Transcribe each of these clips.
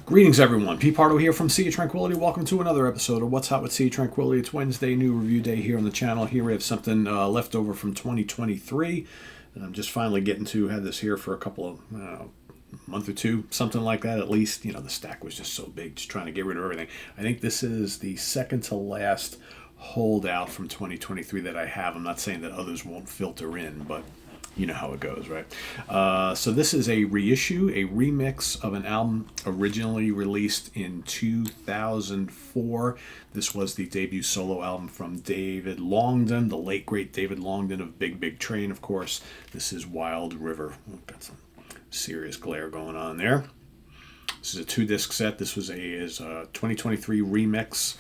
Greetings, everyone. Pete Pardo here from Sea of Tranquility. Welcome to another episode of What's Hot with Sea of Tranquility. It's Wednesday, new review day here on the channel. Here we have something left over from 2023. And I'm just finally getting to have this here for a couple of month or two, something like that at least. You know, the stack was just so big, just trying to get rid of everything. I think this is the second to last holdout from 2023 that I have. I'm not saying that others won't filter in, but you know how it goes, right? So this is a reissue, a remix of an album originally released in 2004. This was the debut solo album from David Longdon, the late great David Longdon of Big Big Train, of course. This is Wild River. Got some serious glare going on there. This is a 2-disc set. This was a 2023 remix.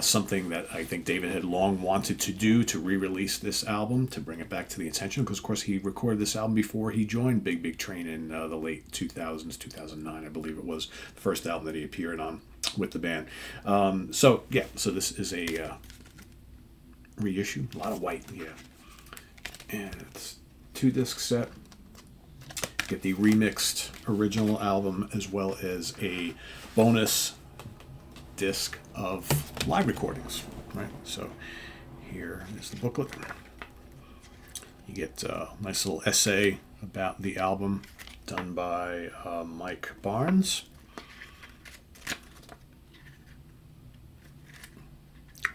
Something that I think David had long wanted to do, to re-release this album, to bring it back to the attention, because of course he recorded this album before he joined Big Big Train in the late 2000s, 2009 I believe it was, the first album that he appeared on with the band. So this is a reissue, a lot of white, and it's 2-disc set. Get the remixed original album as well as a bonus disc of live recordings, right? So here is the booklet. You get a nice little essay about the album done by Mike Barnes.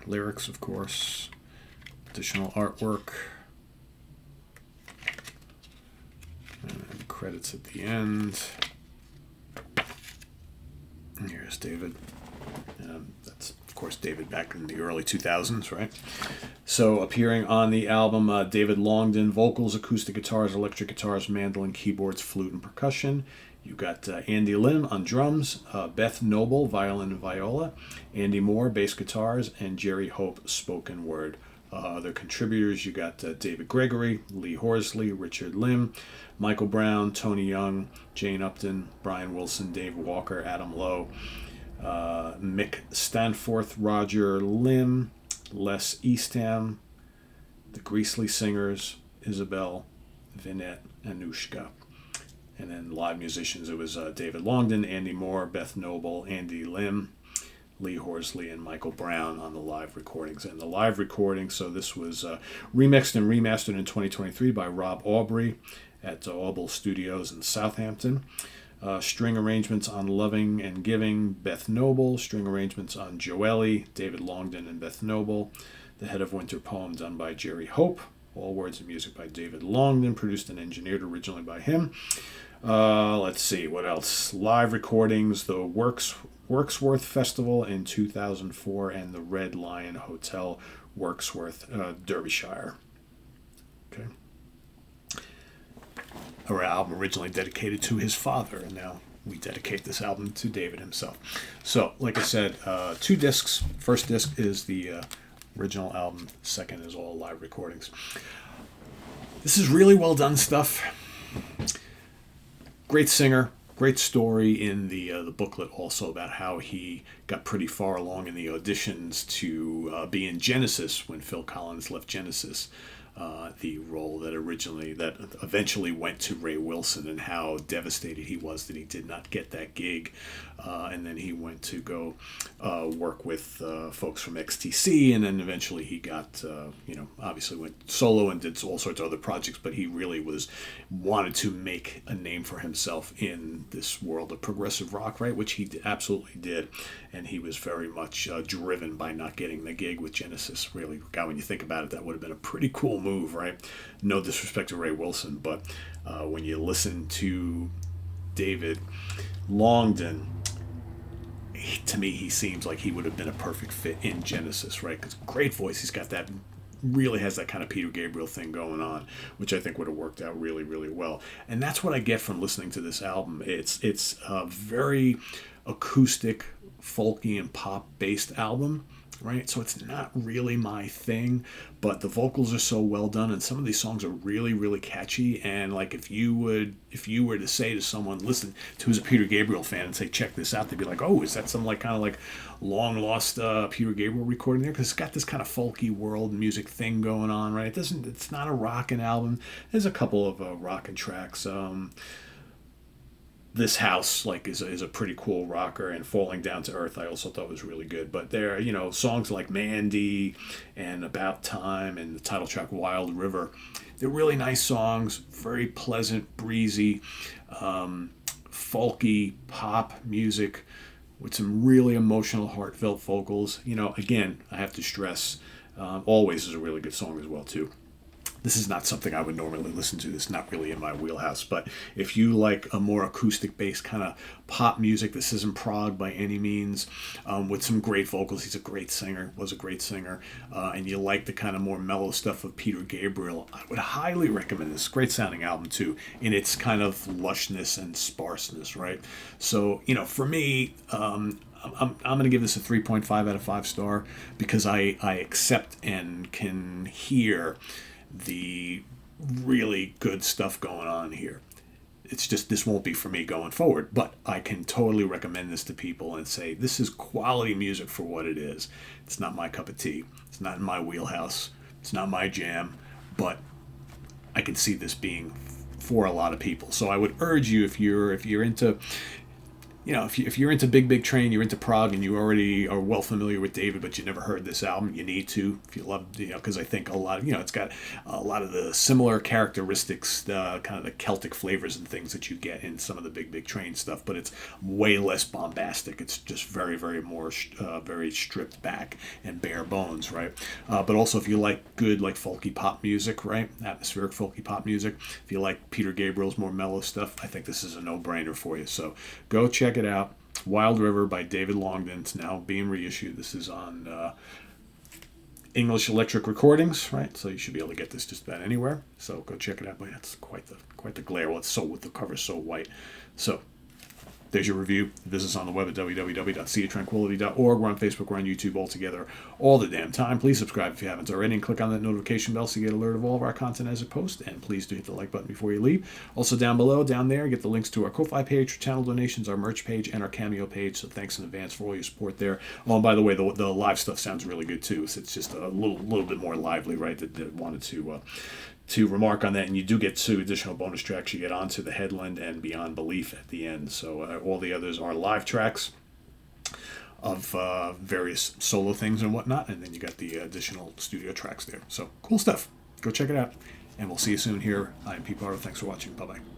Lyrics, of course, additional artwork, and credits at the end. And here's David. That's, of course, David back in the early 2000s, right? So, appearing on the album, David Longdon, vocals, acoustic guitars, electric guitars, mandolin, keyboards, flute, and percussion. You got Andy Lim on drums, Beth Noble, violin and viola, Andy Moore, bass guitars, and Jerry Hope, spoken word. Other contributors, you got David Gregory, Lee Horsley, Richard Lim, Michael Brown, Tony Young, Jane Upton, Brian Wilson, Dave Walker, Adam Lowe, Mick Stanforth, Roger Lim, Les Eastham, the Greasley Singers, Isabel, Vinette, Anushka. And then live musicians, it was David Longdon, Andy Moore, Beth Noble, Andy Lim, Lee Horsley, and Michael Brown on the live recordings. And the live recording, so this was remixed and remastered in 2023 by Rob Aubrey at Auble Studios in Southampton. String arrangements on Loving and Giving, Beth Noble. String arrangements on Joelle, David Longdon and Beth Noble. The Head of Winter poem done by Jerry Hope. All words and music by David Longdon, produced and engineered originally by him. Let's see, what else? Live recordings, the Worksworth Festival in 2004 and the Red Lion Hotel, Worksworth, Derbyshire. Okay. Our album originally dedicated to his father, and now we dedicate this album to David himself. So, like I said, 2 discs. First disc is the original album. Second is all live recordings. This is really well done stuff. Great singer, great story in the booklet also about how he got pretty far along in the auditions to be in Genesis when Phil Collins left Genesis. The role that eventually went to Ray Wilson, and how devastated he was that he did not get that gig. And then he went to go work with folks from XTC, and then eventually he got, obviously went solo and did all sorts of other projects, but he really wanted to make a name for himself in this world of progressive rock, right, which he absolutely did. And he was very much driven by not getting the gig with Genesis. Really, God, when you think about it, that would have been a pretty cool move, right? No disrespect to Ray Wilson, but when you listen to David Longdon, to me, he seems like he would have been a perfect fit in Genesis, right? Because great voice, he's got that, really has that kind of Peter Gabriel thing going on, which I think would have worked out really, really well. And that's what I get from listening to this album. It's a very acoustic, folky, and pop-based album, right? So it's not really my thing, but the vocals are so well done, and some of these songs are really, really catchy. And like if you were to say to someone, listen, who's a Peter Gabriel fan, and say, check this out, they'd be like, oh, is that some kind of long lost Peter Gabriel recording there? Because it's got this kind of folky world music thing going on, right? It's not a rockin' album. There's a couple of rockin' tracks. This House like is a pretty cool rocker, and Falling Down to Earth I also thought was really good. But there, songs like Mandy and About Time and the title track Wild River, they're really nice songs, very pleasant, breezy, folky pop music with some really emotional, heartfelt vocals. Again, I have to stress, Always is a really good song as well too. This is not something I would normally listen to. It's not really in my wheelhouse. But if you like a more acoustic-based kind of pop music, this isn't prog by any means, with some great vocals. He's a great singer, was a great singer. And you like the kind of more mellow stuff of Peter Gabriel, I would highly recommend this. Great sounding album, too, in its kind of lushness and sparseness, right? So, for me, I'm going to give this a 3.5 out of 5 star because I accept and can hear the really good stuff going on here. It's just this won't be for me going forward, but I can totally recommend this to people and say this is quality music for what it is. It's not my cup of tea. It's not in my wheelhouse. It's not my jam, but I can see this being for a lot of people. So I would urge you, if you're into if you're into Big Train, you're into prog, and you already are well familiar with David, but you never heard this album, you need to. If you love, because I think a lot of, it's got a lot of the similar characteristics, kind of the Celtic flavors and things that you get in some of the Big Train stuff, but it's way less bombastic. It's just very, very more, very stripped back and bare bones, right? But also, if you like good, like folky pop music, right? Atmospheric folky pop music. If you like Peter Gabriel's more mellow stuff, I think this is a no-brainer for you. So go check it out. Wild River by David Longdon. It's now being reissued. This is on English Electric Recordings, right? So you should be able to get this just about anywhere. So go check it out. But it's quite the glare. Well, it's so, with the cover so white. So there's your review. Visit us on the web at www.seaoftranquility.org. We're on Facebook. We're on YouTube all together all the damn time. Please subscribe if you haven't already, and click on that notification bell so you get alert of all of our content as it posts. And please do hit the like button before you leave. Also down below, down there, get the links to our Ko-Fi page for channel donations, our merch page, and our Cameo page. So thanks in advance for all your support there. Oh, and by the way, the live stuff sounds really good too. So it's just a little bit more lively, right? That wanted to remark on that, and you do get 2 additional bonus tracks. You get Onto the Headland and Beyond Belief at the end. So all the others are live tracks of various solo things and whatnot, and then you got the additional studio tracks there. So cool stuff. Go check it out, and we'll see you soon here. I'm Pete Pardo. Thanks for watching. Bye-bye.